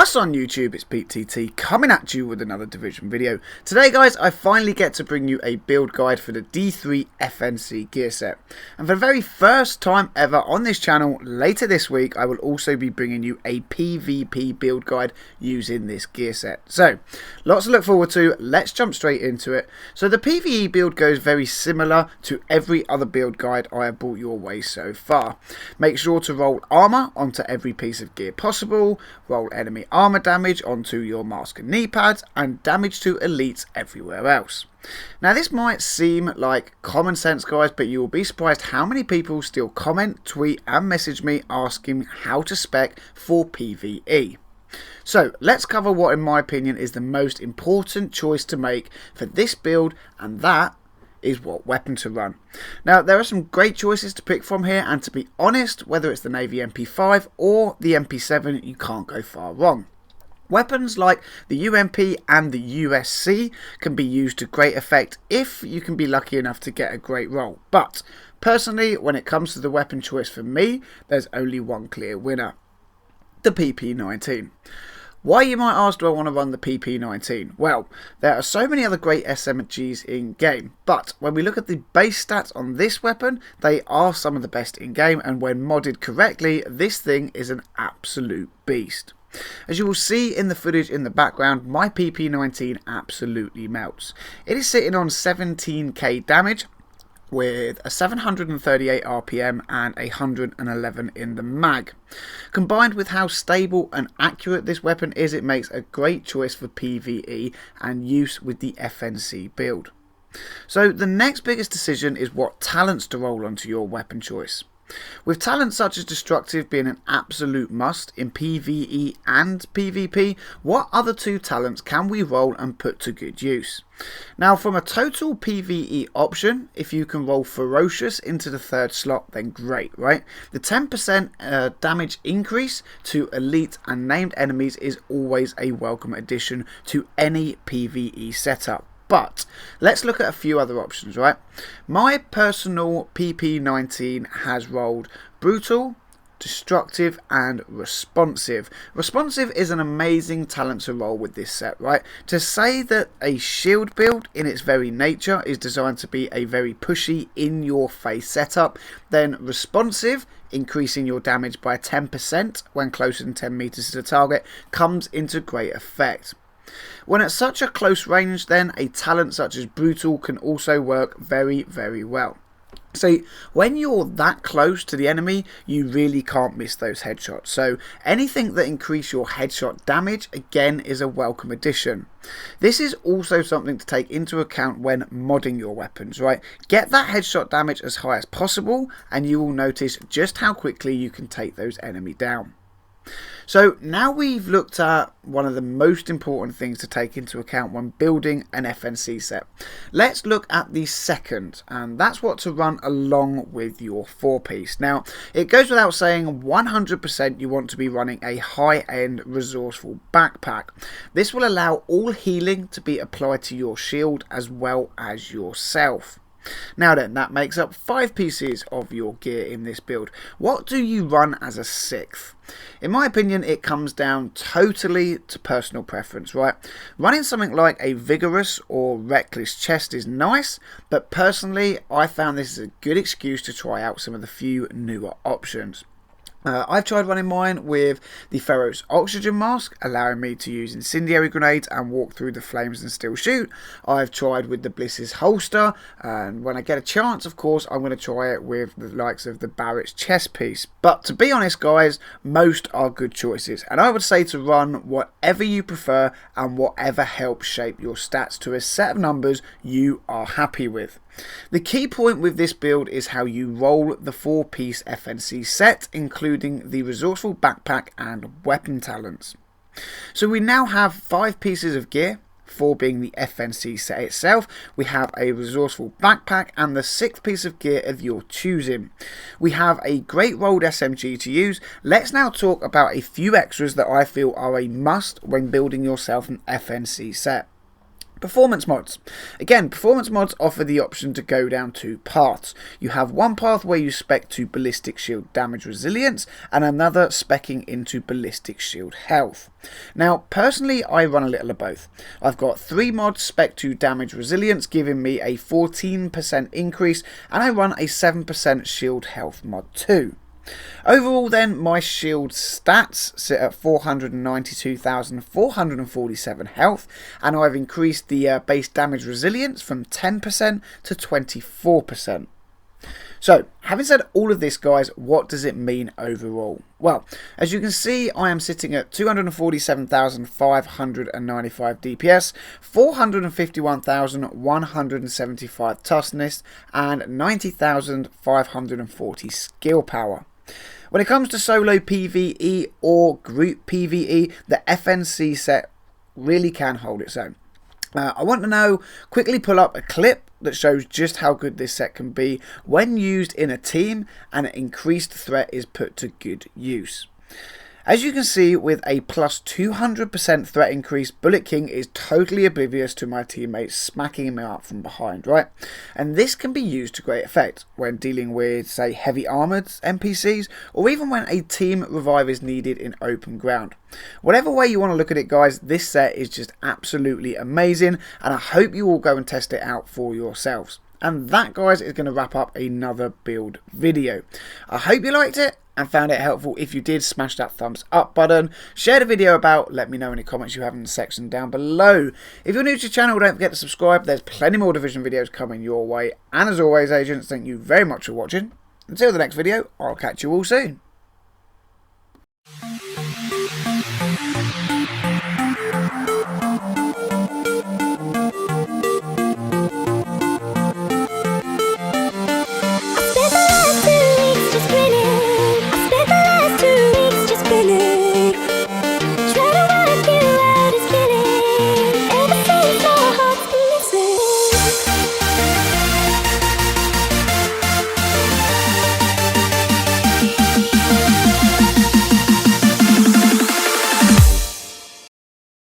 What's on YouTube? It's Pete TT coming at you with another Division video. Today guys, I finally get to bring you a build guide for the D3-FNC gear set. And for the very first time ever on this channel, later this week I will also be bringing you a PvP build guide using this gear set. So, lots to look forward to. Let's jump straight into it. So the PvE build goes very similar to every other build guide I have brought your way so far. Make sure to roll armor onto every piece of gear possible, roll enemy armor damage onto your mask and knee pads, and damage to elites everywhere else. Now this might seem like common sense guys, but you will be surprised how many people still comment, tweet and message me asking how to spec for PvE. So let's cover what in my opinion is the most important choice to make for this build, and that is what weapon to run. Now there are some great choices to pick from here, and to be honest, whether it's the Navy MP5 or the MP7, you can't go far wrong. Weapons like the UMP and the USC can be used to great effect if you can be lucky enough to get a great roll, but personally when it comes to the weapon choice for me, there's only one clear winner: the PP19. Why, you might ask, do I want to run the PP19? Well, there are so many other great SMGs in game, but when we look at the base stats on this weapon, they are some of the best in game, and when modded correctly, this thing is an absolute beast. As you will see in the footage in the background, my PP19 absolutely melts. It is sitting on 17k damage, with a 738 RPM and 111 in the mag. Combined with how stable and accurate this weapon is, it makes a great choice for PvE and use with the FNC build. So the next biggest decision is what talents to roll onto your weapon choice. With talents such as Destructive being an absolute must in PvE and PvP, what other two talents can we roll and put to good use? Now from a total PvE option, if you can roll Ferocious into the third slot, then great, right? The 10% damage increase to elite and named enemies is always a welcome addition to any PvE setup. But let's look at a few other options, right? My personal PP19 has rolled Brutal, Destructive and Responsive. Responsive is an amazing talent to roll with this set, right? To say that a shield build in its very nature is designed to be a very pushy, in-your-face setup, then Responsive, increasing your damage by 10% when closer than 10 meters to the target, comes into great effect. When at such a close range, then a talent such as Brutal can also work very, very well. So when you're that close to the enemy, you really can't miss those headshots. So anything that increase your headshot damage, again, is a welcome addition. This is also something to take into account when modding your weapons, right? Get that headshot damage as high as possible, and you will notice just how quickly you can take those enemy down. So now we've looked at one of the most important things to take into account when building an FNC set. Let's look at the second, and that's what to run along with your 4-piece. Now, it goes without saying 100% you want to be running a high-end resourceful backpack. This will allow all healing to be applied to your shield as well as yourself. Now then, that makes up 5 pieces of your gear in this build. What do you run as a 6th? In my opinion, it comes down totally to personal preference, right? Running something like a vigorous or reckless chest is nice, but personally, I found this is a good excuse to try out some of the few newer options. I've tried running mine with the Ferro's oxygen mask, allowing me to use incendiary grenades and walk through the flames and still shoot. I've tried with the Bliss's holster, and when I get a chance, of course, I'm going to try it with the likes of the Barrett's chest piece. But to be honest, guys, most are good choices, and I would say to run whatever you prefer and whatever helps shape your stats to a set of numbers you are happy with. The key point with this build is how you roll the 4-piece FNC set, including the resourceful backpack and weapon talents. So we now have 5 pieces of gear, 4 being the FNC set itself. We have a resourceful backpack and the 6th piece of gear of your choosing. We have a great rolled SMG to use. Let's now talk about a few extras that I feel are a must when building yourself an FNC set. Performance mods. Again, performance mods offer the option to go down two paths. You have one path where you spec to ballistic shield damage resilience and another speccing into ballistic shield health. Now, personally, I run a little of both. I've got 3 mods spec to damage resilience, giving me a 14% increase, and I run a 7% shield health mod too. Overall then, my shield stats sit at 492,447 health, and I've increased the base damage resilience from 10% to 24%. So, having said all of this, guys, what does it mean overall? Well, as you can see, I am sitting at 247,595 DPS, 451,175 toughness, and 90,540 skill power. When it comes to solo PvE or group PvE, the FNC set really can hold its own. I want to know, quickly pull up a clip that shows just how good this set can be when used in a team and an increased threat is put to good use. As you can see, with a plus 200% threat increase, Bullet King is totally oblivious to my teammates smacking him up from behind, right? And this can be used to great effect when dealing with, say, heavy armoured NPCs, or even when a team revive is needed in open ground. Whatever way you want to look at it, guys, this set is just absolutely amazing, and I hope you all go and test it out for yourselves. And that, guys, is going to wrap up another build video. I hope you liked it and found it helpful. If you did, smash that thumbs up button. Share the video about, let me know any comments you have in the section down below. If you're new to the channel, don't forget to subscribe. There's plenty more Division videos coming your way. And as always, agents, thank you very much for watching. Until the next video, I'll catch you all soon.